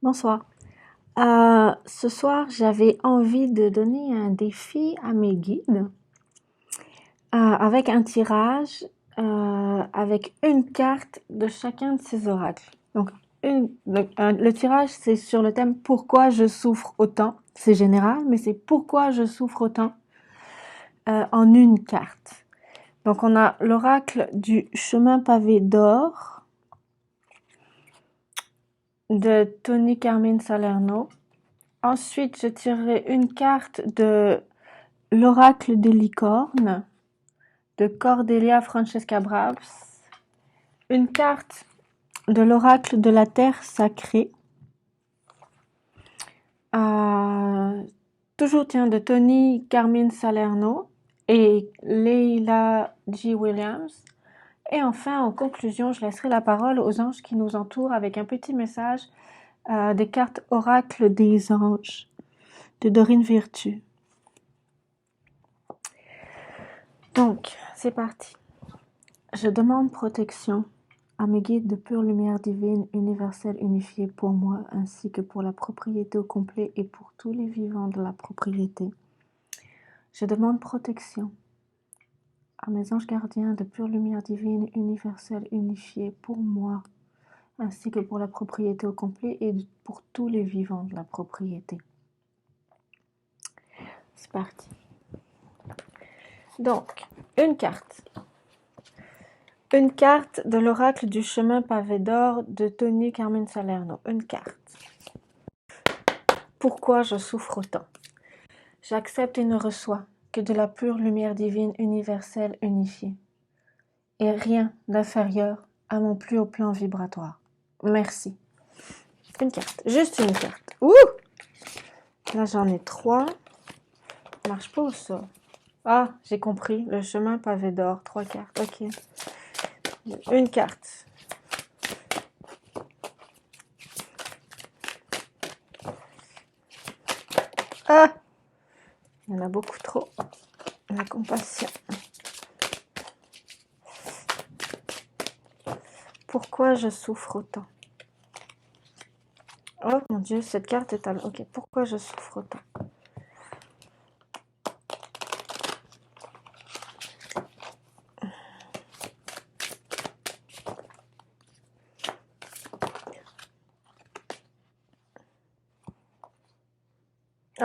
Bonsoir. Ce soir, j'avais envie de donner un défi à mes guides avec un tirage avec une carte de chacun de ces oracles. Donc, le tirage, c'est sur le thème pourquoi je souffre autant. C'est général, mais c'est pourquoi je souffre autant en une carte. Donc, on a l'oracle du chemin pavé d'or de Tony Carmine Salerno. Ensuite, je tirerai une carte de l'oracle des licornes de Cordelia Francesca Braves, une carte de l'oracle de la terre sacrée, toujours de Tony Carmine Salerno et Leila G. Williams. Et enfin, en conclusion, je laisserai la parole aux anges qui nous entourent avec un petit message des cartes oracle des anges de Dorine Virtue. Donc, c'est parti. Je demande protection à mes guides de pure lumière divine, universelle, unifiée pour moi, ainsi que pour la propriété au complet et pour tous les vivants de la propriété. Je demande protection à mes anges gardiens de pure lumière divine, universelle, unifiée pour moi, ainsi que pour la propriété au complet et pour tous les vivants de la propriété. C'est parti. Donc, une carte. Une carte de l'oracle du chemin pavé d'or de Tony Carmine Salerno. Une carte. Pourquoi je souffre autant? J'accepte et ne reçois que de la pure lumière divine universelle unifiée, et rien d'inférieur à mon plus haut plan vibratoire. Merci. Une carte. Juste une carte. Ouh! Là, j'en ai 3. Ça marche pas ou ça? Ah, j'ai compris. Le chemin pavé d'or. 3 cartes. Ok. Une carte. Ah! Il y en a beaucoup trop. La compassion. Pourquoi je souffre autant? Oh mon Dieu, cette carte est à... Ok, pourquoi je souffre autant?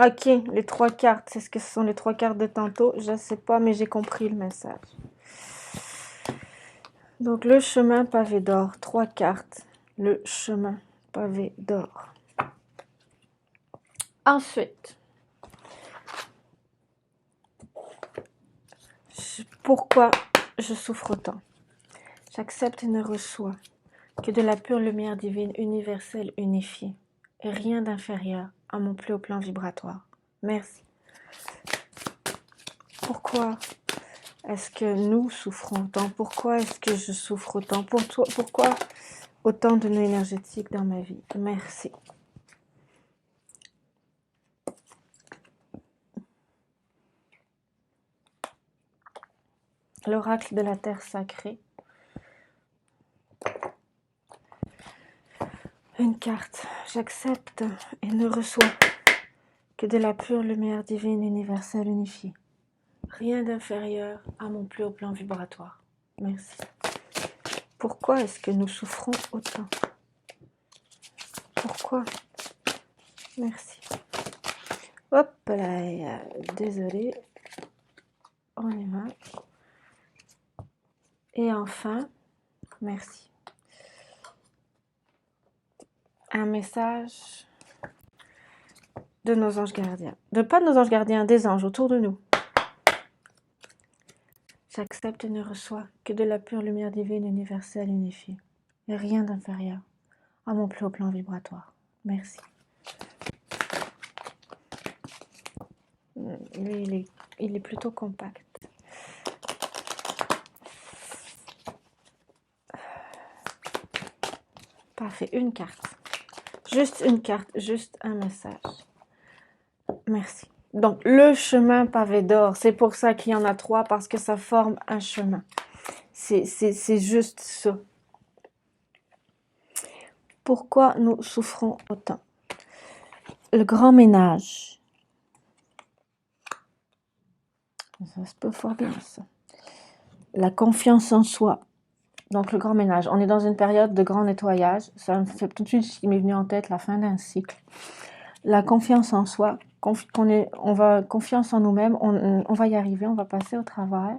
Ok, les 3 cartes, c'est ce que ce sont les 3 cartes de tantôt. Je sais pas, mais j'ai compris le message. Donc, le chemin pavé d'or, 3 cartes. Le chemin pavé d'or. Ensuite, pourquoi je souffre autant? J'accepte et ne reçois que de la pure lumière divine universelle unifiée, et rien d'inférieur à mon plus haut plan vibratoire. Merci. Pourquoi est-ce que nous souffrons autant? Pourquoi est-ce que je souffre autant? Pourquoi autant de nœuds énergétiques dans ma vie? Merci. L'oracle de la terre sacrée. Une carte. J'accepte et ne reçois que de la pure lumière divine universelle unifiée. Rien d'inférieur à mon plus haut plan vibratoire. Merci. Pourquoi est-ce que nous souffrons autant? Pourquoi? Merci. Hop là, désolé. On y va. Et enfin, merci. Un message de nos anges gardiens. Pas de nos anges gardiens, des anges autour de nous. J'accepte et ne reçois que de la pure lumière divine universelle unifiée. Et rien d'inférieur à mon plus haut plan vibratoire. Merci. Lui, il est plutôt compact. Parfait, une carte. Juste une carte, juste un message. Merci. Donc, le chemin pavé d'or, c'est pour ça qu'il y en a 3, parce que ça forme un chemin. C'est juste ça. Pourquoi nous souffrons autant? Le grand ménage. Ça se peut fort bien, ça. La confiance en soi. Donc, le grand ménage. On est dans une période de grand nettoyage. Ça me fait tout de suite ce qui m'est venu en tête, la fin d'un cycle. La confiance en soi. On va confiance en nous-mêmes. On va y arriver. On va passer au travers.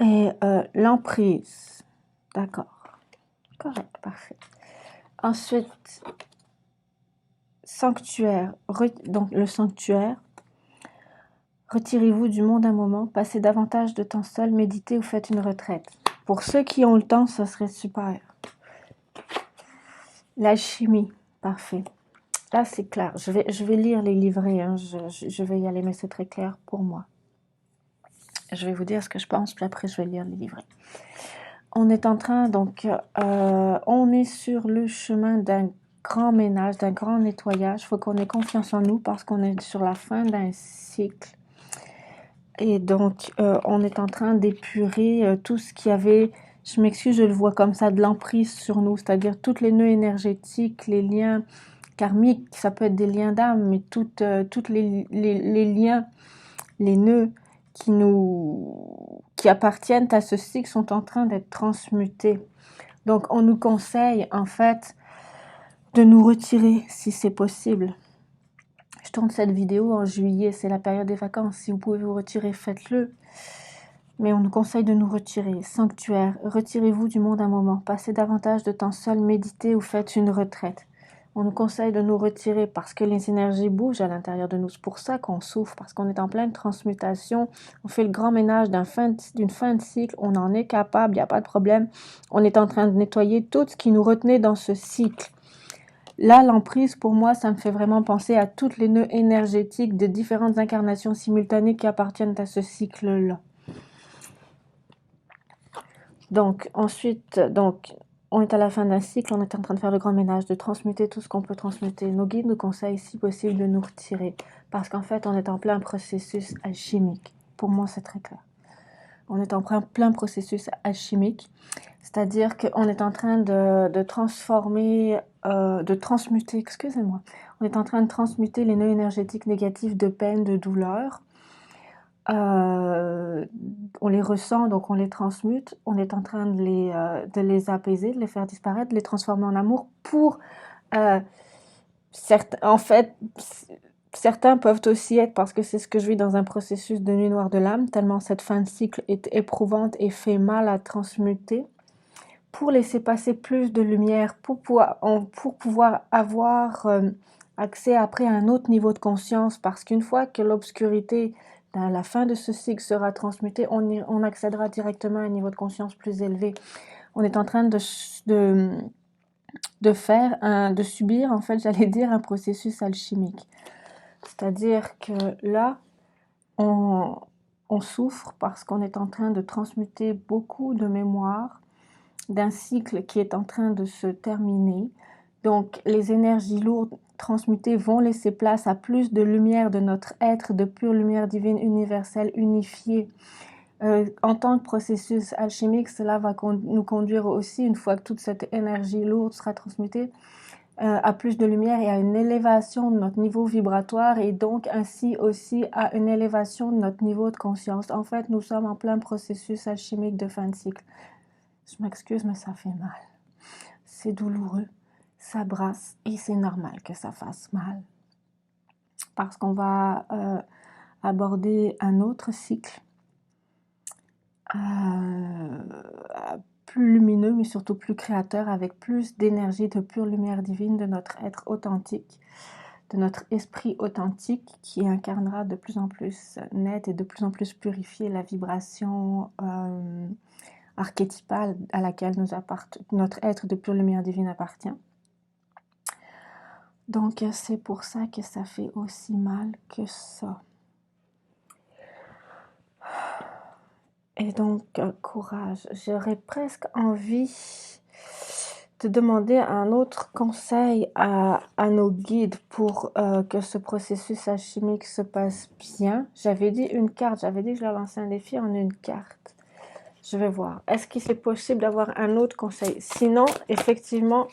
Et l'emprise. D'accord. Correct. Parfait. Ensuite, sanctuaire. Donc, le sanctuaire. Retirez-vous du monde un moment, passez davantage de temps seul, méditez ou faites une retraite. Pour ceux qui ont le temps, ça serait super. L'alchimie, parfait. Là, c'est clair. Je vais lire les livrets, hein. Je vais y aller, mais c'est très clair pour moi. Je vais vous dire ce que je pense, puis après, je vais lire les livrets. On est en train, donc, on est sur le chemin d'un grand ménage, d'un grand nettoyage. Il faut qu'on ait confiance en nous parce qu'on est sur la fin d'un cycle. Et donc, on est en train d'épurer tout ce qui avait, je m'excuse, je le vois comme ça, de l'emprise sur nous, c'est-à-dire toutes les nœuds énergétiques, les liens karmiques, ça peut être des liens d'âme, mais toutes les liens, les nœuds qui appartiennent à ce cycle sont en train d'être transmutés. Donc, on nous conseille, en fait, de nous retirer si c'est possible. Je tourne cette vidéo en juillet, c'est la période des vacances. Si vous pouvez vous retirer, faites-le. Mais on nous conseille de nous retirer. Sanctuaire, retirez-vous du monde un moment. Passez davantage de temps seul, méditez ou faites une retraite. On nous conseille de nous retirer parce que les énergies bougent à l'intérieur de nous. C'est pour ça qu'on souffre, parce qu'on est en pleine transmutation. On fait le grand ménage d'une fin de cycle. On en est capable, il n'y a pas de problème. On est en train de nettoyer tout ce qui nous retenait dans ce cycle. Là, l'emprise, pour moi, ça me fait vraiment penser à toutes les nœuds énergétiques de différentes incarnations simultanées qui appartiennent à ce cycle-là. Donc, ensuite, on est à la fin d'un cycle, on est en train de faire le grand ménage, de transmuter tout ce qu'on peut transmuter. Nos guides nous conseillent, si possible, de nous retirer. Parce qu'en fait, on est en plein processus alchimique. Pour moi, c'est très clair. On est en plein processus alchimique. C'est-à-dire qu'on est en train de transformer, de transmuter, excusez-moi. On est en train de transmuter les nœuds énergétiques négatifs de peine, de douleur. On les ressent, donc on les transmute. On est en train de les apaiser, de les faire disparaître, de les transformer en amour pour... en fait, certains peuvent aussi être, parce que c'est ce que je vis dans un processus de nuit noire de l'âme, tellement cette fin de cycle est éprouvante et fait mal à transmuter, pour laisser passer plus de lumière, pour pouvoir avoir accès après à un autre niveau de conscience, parce qu'une fois que l'obscurité, à la fin de ce cycle sera transmutée, on accédera directement à un niveau de conscience plus élevé. On est en train de subir, en fait, j'allais dire, un processus alchimique. C'est-à-dire que là, on souffre parce qu'on est en train de transmuter beaucoup de mémoire d'un cycle qui est en train de se terminer. Donc, les énergies lourdes transmutées vont laisser place à plus de lumière de notre être, de pure lumière divine universelle, unifiée. En tant que processus alchimique, cela va nous conduire aussi, une fois que toute cette énergie lourde sera transmutée, à plus de lumière et à une élévation de notre niveau vibratoire et donc ainsi aussi à une élévation de notre niveau de conscience. En fait, nous sommes en plein processus alchimique de fin de cycle. Je m'excuse, mais ça fait mal. C'est douloureux, ça brasse et c'est normal que ça fasse mal. Parce qu'on va aborder un autre cycle plus lumineux, mais surtout plus créateur, avec plus d'énergie, de pure lumière divine de notre être authentique, de notre esprit authentique qui incarnera de plus en plus net et de plus en plus purifié la vibration archétypale à laquelle notre être de pure lumière divine appartient. Donc c'est pour ça que ça fait aussi mal que ça. Et donc, courage. J'aurais presque envie de demander un autre conseil à nos guides pour que ce processus alchimique se passe bien. J'avais dit une carte, j'avais dit que je leur lançais un défi en une carte. Je vais voir. Est-ce qu'il est possible d'avoir un autre conseil? Sinon, effectivement,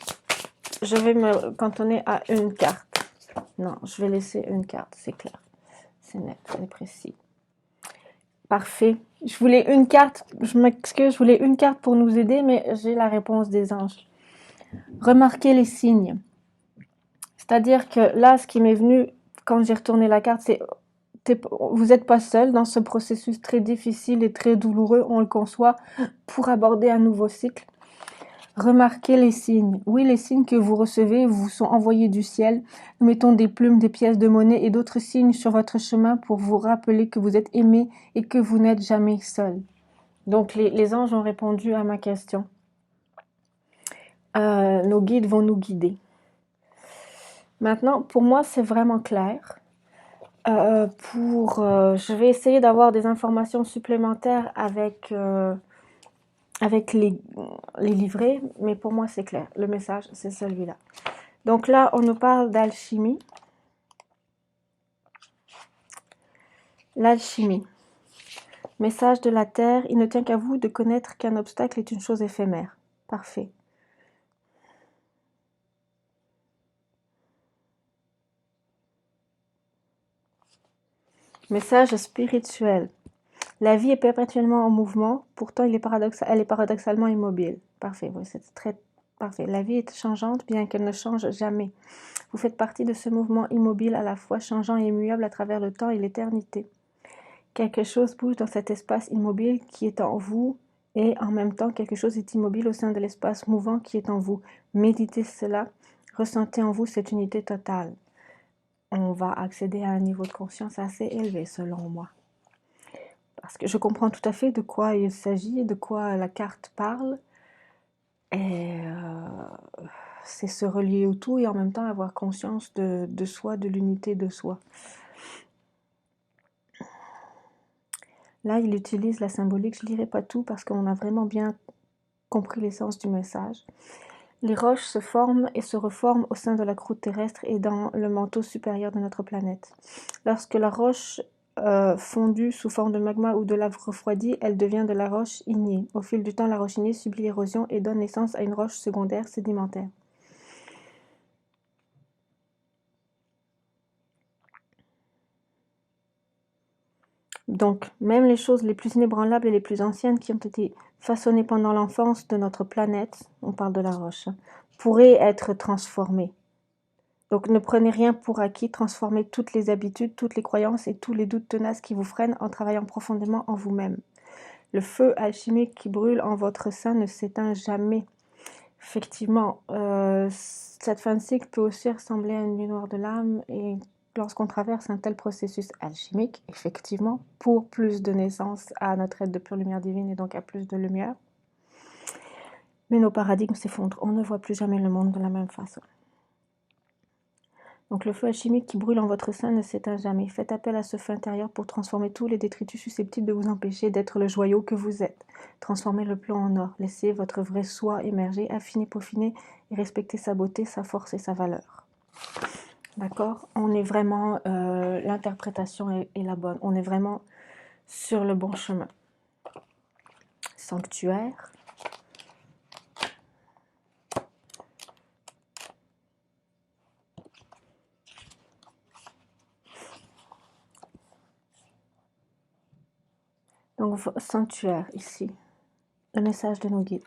je vais me cantonner à une carte. Non, je vais laisser une carte, c'est clair. C'est net, c'est précis. Parfait. Je voulais une carte, je m'excuse, je voulais une carte pour nous aider, mais j'ai la réponse des anges. Remarquez les signes. C'est-à-dire que là, ce qui m'est venu quand j'ai retourné la carte, c'est vous n'êtes pas seul dans ce processus très difficile et très douloureux, on le conçoit, pour aborder un nouveau cycle. Remarquez les signes. Oui, les signes que vous recevez vous sont envoyés du ciel. Nous mettons des plumes, des pièces de monnaie et d'autres signes sur votre chemin pour vous rappeler que vous êtes aimé et que vous n'êtes jamais seul. Donc, les anges ont répondu à ma question. Nos guides vont nous guider. Maintenant, pour moi, c'est vraiment clair. Je vais essayer d'avoir des informations supplémentaires avec les livrets, mais pour moi, c'est clair. Le message, c'est celui-là. Donc là, on nous parle d'alchimie. L'alchimie. Message de la Terre, il ne tient qu'à vous de connaître qu'un obstacle est une chose éphémère. Parfait. Message spirituel. La vie est perpétuellement en mouvement, pourtant elle est paradoxalement immobile. Parfait, oui, c'est très parfait. La vie est changeante, bien qu'elle ne change jamais. Vous faites partie de ce mouvement immobile à la fois changeant et immuable à travers le temps et l'éternité. Quelque chose bouge dans cet espace immobile qui est en vous et en même temps quelque chose est immobile au sein de l'espace mouvant qui est en vous. Méditez cela, ressentez en vous cette unité totale. On va accéder à un niveau de conscience assez élevé selon moi. Parce que je comprends tout à fait de quoi il s'agit, de quoi la carte parle. Et c'est se relier au tout et en même temps avoir conscience de soi, de l'unité de soi. Là, il utilise la symbolique. Je ne lirai pas tout parce qu'on a vraiment bien compris l'essence du message. Les roches se forment et se reforment au sein de la croûte terrestre et dans le manteau supérieur de notre planète. Lorsque la roche fondue sous forme de magma ou de lave refroidie, elle devient de la roche ignée. Au fil du temps, la roche ignée subit l'érosion et donne naissance à une roche secondaire sédimentaire. Donc, même les choses les plus inébranlables et les plus anciennes qui ont été façonnées pendant l'enfance de notre planète, on parle de la roche, pourraient être transformées. Donc, ne prenez rien pour acquis, transformez toutes les habitudes, toutes les croyances et tous les doutes tenaces qui vous freinent en travaillant profondément en vous-même. Le feu alchimique qui brûle en votre sein ne s'éteint jamais. Effectivement, cette fin de cycle peut aussi ressembler à une nuit noire de l'âme et lorsqu'on traverse un tel processus alchimique, effectivement, pour plus de naissance à notre aide de pure lumière divine et donc à plus de lumière. Mais nos paradigmes s'effondrent, on ne voit plus jamais le monde de la même façon. Donc le feu alchimique qui brûle en votre sein ne s'éteint jamais. Faites appel à ce feu intérieur pour transformer tous les détritus susceptibles de vous empêcher d'être le joyau que vous êtes. Transformez le plomb en or. Laissez votre vrai soi émerger, affiner, peaufiner et respecter sa beauté, sa force et sa valeur. D'accord? On est vraiment, l'interprétation est la bonne. On est vraiment sur le bon chemin. Sanctuaire. Donc, sanctuaire, ici. Le message de nos guides.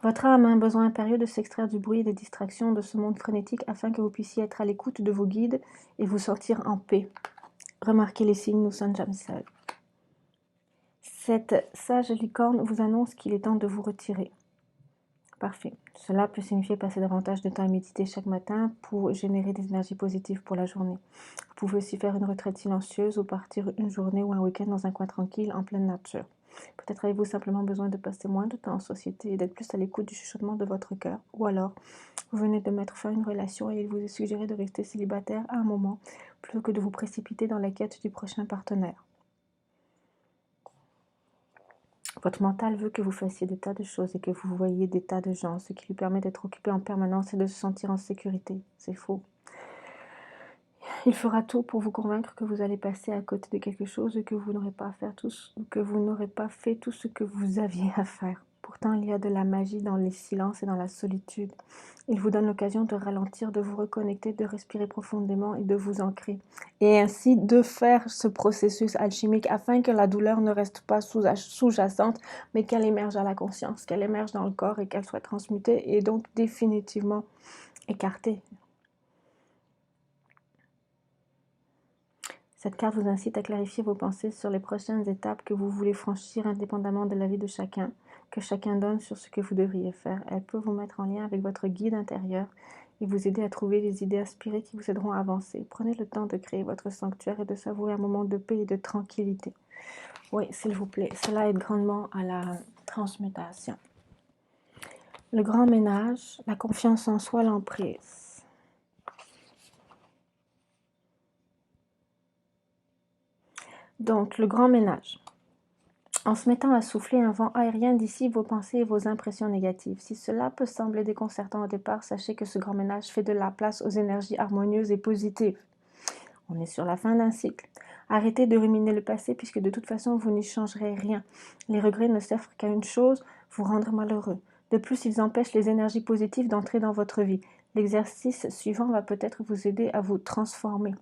Votre âme a un besoin impérieux de s'extraire du bruit et des distractions de ce monde frénétique afin que vous puissiez être à l'écoute de vos guides et vous sentir en paix. Remarquez les signes, nous sommes jamais seuls. Cette sage licorne vous annonce qu'il est temps de vous retirer. Parfait. Cela peut signifier passer davantage de temps à méditer chaque matin pour générer des énergies positives pour la journée. Vous pouvez aussi faire une retraite silencieuse ou partir une journée ou un week-end dans un coin tranquille en pleine nature. Peut-être avez-vous simplement besoin de passer moins de temps en société et d'être plus à l'écoute du chuchotement de votre cœur. Ou alors, vous venez de mettre fin à une relation et il vous est suggéré de rester célibataire à un moment plutôt que de vous précipiter dans la quête du prochain partenaire. Votre mental veut que vous fassiez des tas de choses et que vous voyiez des tas de gens, ce qui lui permet d'être occupé en permanence et de se sentir en sécurité. C'est faux. Il fera tout pour vous convaincre que vous allez passer à côté de quelque chose et que vous n'aurez pas fait tout ce que vous aviez à faire. Pourtant, il y a de la magie dans les silences et dans la solitude. Il vous donne l'occasion de ralentir, de vous reconnecter, de respirer profondément et de vous ancrer. Et ainsi de faire ce processus alchimique afin que la douleur ne reste pas sous-jacente, mais qu'elle émerge à la conscience, qu'elle émerge dans le corps et qu'elle soit transmutée et donc définitivement écartée. Cette carte vous incite à clarifier vos pensées sur les prochaines étapes que vous voulez franchir indépendamment de l'avis de chacun, que chacun donne sur ce que vous devriez faire. Elle peut vous mettre en lien avec votre guide intérieur et vous aider à trouver les idées inspirées qui vous aideront à avancer. Prenez le temps de créer votre sanctuaire et de savourer un moment de paix et de tranquillité. Oui, s'il vous plaît, cela aide grandement à la transmutation. Le grand ménage, la confiance en soi, l'emprise. Donc, le grand ménage. En se mettant à souffler un vent aérien dissipe vos pensées et vos impressions négatives. Si cela peut sembler déconcertant au départ, sachez que ce grand ménage fait de la place aux énergies harmonieuses et positives. On est sur la fin d'un cycle. Arrêtez de ruminer le passé puisque de toute façon vous n'y changerez rien. Les regrets ne servent qu'à une chose, vous rendre malheureux. De plus, ils empêchent les énergies positives d'entrer dans votre vie. L'exercice suivant va peut-être vous aider à vous transformer.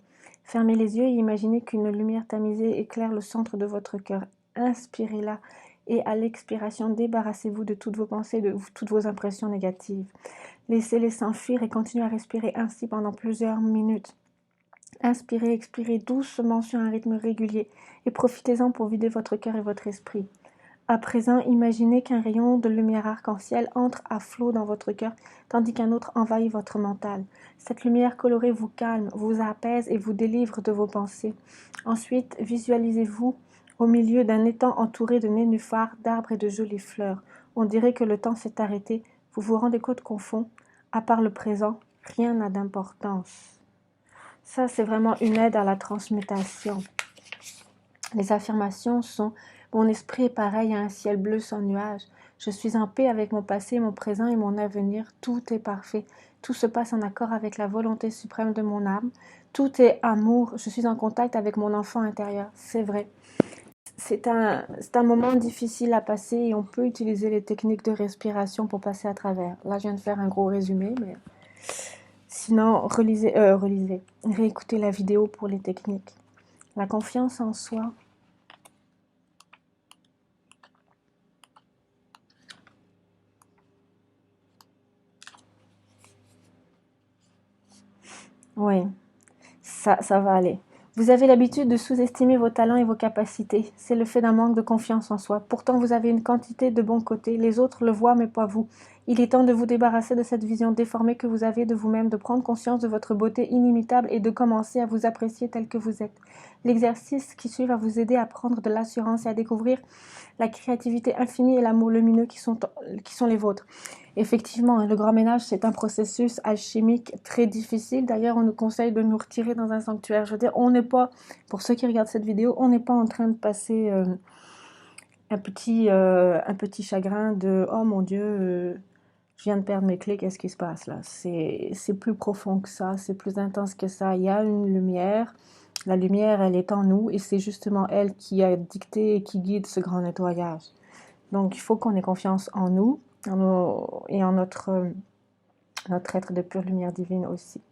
Fermez les yeux et imaginez qu'une lumière tamisée éclaire le centre de votre cœur. Inspirez-la et à l'expiration, débarrassez-vous de toutes vos pensées, de toutes vos impressions négatives. Laissez-les s'enfuir et continuez à respirer ainsi pendant plusieurs minutes. Inspirez, expirez doucement sur un rythme régulier et profitez-en pour vider votre cœur et votre esprit. À présent, imaginez qu'un rayon de lumière arc-en-ciel entre à flot dans votre cœur, tandis qu'un autre envahit votre mental. Cette lumière colorée vous calme, vous apaise et vous délivre de vos pensées. Ensuite, visualisez-vous au milieu d'un étang entouré de nénuphars, d'arbres et de jolies fleurs. On dirait que le temps s'est arrêté. Vous vous rendez compte qu'au fond, à part le présent, rien n'a d'importance. Ça, c'est vraiment une aide à la transmutation. Les affirmations sont « Mon esprit est pareil à un ciel bleu sans nuages. Je suis en paix avec mon passé, mon présent et mon avenir. Tout est parfait. Tout se passe en accord avec la volonté suprême de mon âme. Tout est amour. Je suis en contact avec mon enfant intérieur. » C'est vrai. C'est un moment difficile à passer et on peut utiliser les techniques de respiration pour passer à travers. Là, je viens de faire un gros résumé, mais sinon, réécoutez la vidéo pour les techniques. La confiance en soi. Oui, ça va aller. Vous avez l'habitude de sous-estimer vos talents et vos capacités. C'est le fait d'un manque de confiance en soi. Pourtant, vous avez une quantité de bons côtés. Les autres le voient, mais pas vous. Il est temps de vous débarrasser de cette vision déformée que vous avez de vous-même, de prendre conscience de votre beauté inimitable et de commencer à vous apprécier tel que vous êtes. L'exercice qui suit va vous aider à prendre de l'assurance et à découvrir la créativité infinie et l'amour lumineux qui sont les vôtres. Effectivement, le grand ménage, c'est un processus alchimique très difficile. D'ailleurs, on nous conseille de nous retirer dans un sanctuaire. Je veux dire, on n'est pas, pour ceux qui regardent cette vidéo, on n'est pas en train de passer un petit chagrin de « Oh mon Dieu, je viens de perdre mes clés, qu'est-ce qui se passe là ?» C'est plus profond que ça, c'est plus intense que ça. Il y a une lumière. La lumière, elle est en nous et c'est justement elle qui a dicté et qui guide ce grand nettoyage. Donc, il faut qu'on ait confiance en nous et en notre être de pure lumière divine aussi.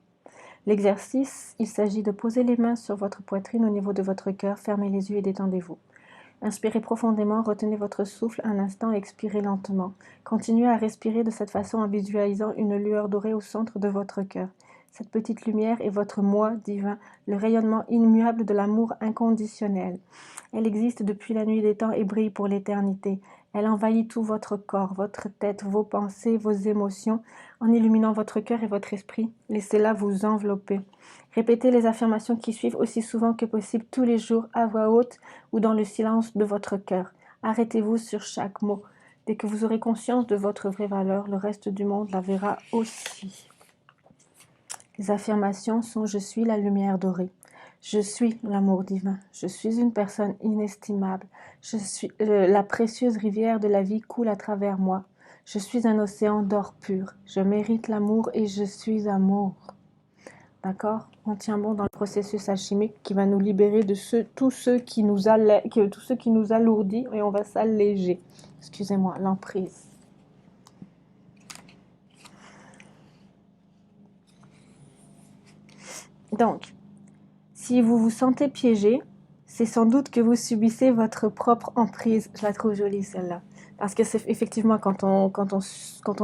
L'exercice, il s'agit de poser les mains sur votre poitrine au niveau de votre cœur, fermez les yeux et détendez-vous. Inspirez profondément, retenez votre souffle un instant et expirez lentement. Continuez à respirer de cette façon en visualisant une lueur dorée au centre de votre cœur. Cette petite lumière est votre moi divin, le rayonnement immuable de l'amour inconditionnel. Elle existe depuis la nuit des temps et brille pour l'éternité. Elle envahit tout votre corps, votre tête, vos pensées, vos émotions, en illuminant votre cœur et votre esprit. Laissez-la vous envelopper. Répétez les affirmations qui suivent aussi souvent que possible tous les jours à voix haute ou dans le silence de votre cœur. Arrêtez-vous sur chaque mot. Dès que vous aurez conscience de votre vraie valeur, le reste du monde la verra aussi. Les affirmations sont « Je suis la lumière dorée ». Je suis l'amour divin. Je suis une personne inestimable. La précieuse rivière de la vie coule à travers moi. Je suis un océan d'or pur. Je mérite l'amour et je suis amour. D'accord? On tient bon dans le processus alchimique qui va nous libérer de tous ceux qui tous ceux qui nous alourdit et on va s'alléger. Excusez-moi, l'emprise. Donc, si vous vous sentez piégé, c'est sans doute que vous subissez votre propre emprise. Je la trouve jolie celle-là. Parce que c'est effectivement quand on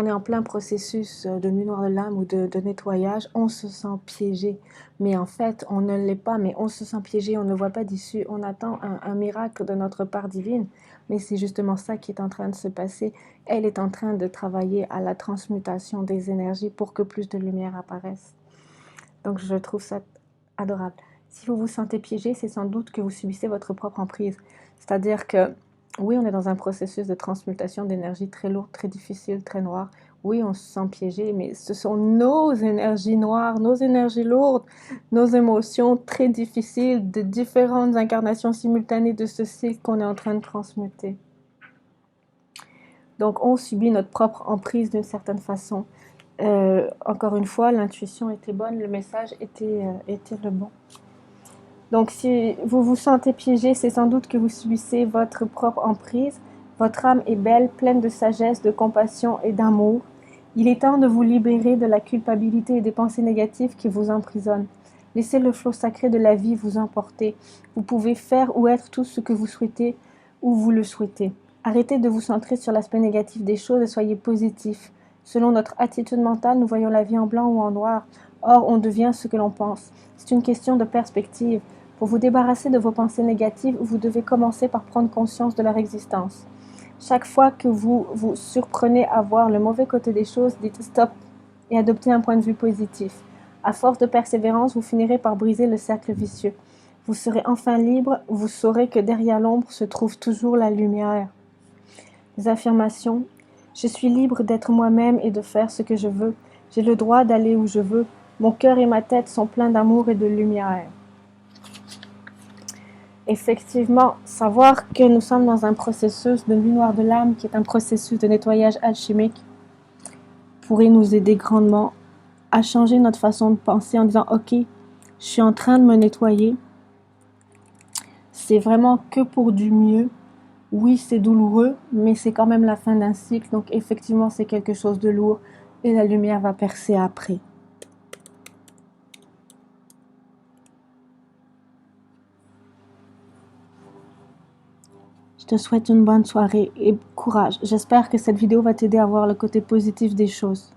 est en plein processus de nuit noire de l'âme ou de nettoyage, on se sent piégé. Mais en fait, on ne l'est pas, mais on se sent piégé, on ne voit pas d'issue. On attend un miracle de notre part divine. Mais c'est justement ça qui est en train de se passer. Elle est en train de travailler à la transmutation des énergies pour que plus de lumière apparaisse. Donc je trouve ça adorable. Si vous vous sentez piégé, c'est sans doute que vous subissez votre propre emprise. C'est-à-dire que, oui, on est dans un processus de transmutation d'énergie très lourde, très difficile, très noire. Oui, on se sent piégé, mais ce sont nos énergies noires, nos énergies lourdes, nos émotions très difficiles de différentes incarnations simultanées de ce cycle qu'on est en train de transmuter. Donc, on subit notre propre emprise d'une certaine façon. Encore une fois, l'intuition était bonne, le message était le bon. Donc, si vous vous sentez piégé, c'est sans doute que vous subissez votre propre emprise. Votre âme est belle, pleine de sagesse, de compassion et d'amour. Il est temps de vous libérer de la culpabilité et des pensées négatives qui vous emprisonnent. Laissez le flot sacré de la vie vous emporter. Vous pouvez faire ou être tout ce que vous souhaitez, où vous le souhaitez. Arrêtez de vous centrer sur l'aspect négatif des choses et soyez positif. Selon notre attitude mentale, nous voyons la vie en blanc ou en noir. Or, on devient ce que l'on pense. C'est une question de perspective. Pour vous débarrasser de vos pensées négatives, vous devez commencer par prendre conscience de leur existence. Chaque fois que vous vous surprenez à voir le mauvais côté des choses, dites stop et adoptez un point de vue positif. À force de persévérance, vous finirez par briser le cercle vicieux. Vous serez enfin libre, vous saurez que derrière l'ombre se trouve toujours la lumière. Les affirmations. Je suis libre d'être moi-même et de faire ce que je veux. J'ai le droit d'aller où je veux. Mon cœur et ma tête sont pleins d'amour et de lumière. Effectivement, savoir que nous sommes dans un processus de nuit noire de l'âme, qui est un processus de nettoyage alchimique, pourrait nous aider grandement à changer notre façon de penser en disant « Ok, je suis en train de me nettoyer. C'est vraiment que pour du mieux. Oui, c'est douloureux, mais c'est quand même la fin d'un cycle. Donc effectivement, c'est quelque chose de lourd et la lumière va percer après. » Je te souhaite une bonne soirée et courage. J'espère que cette vidéo va t'aider à voir le côté positif des choses.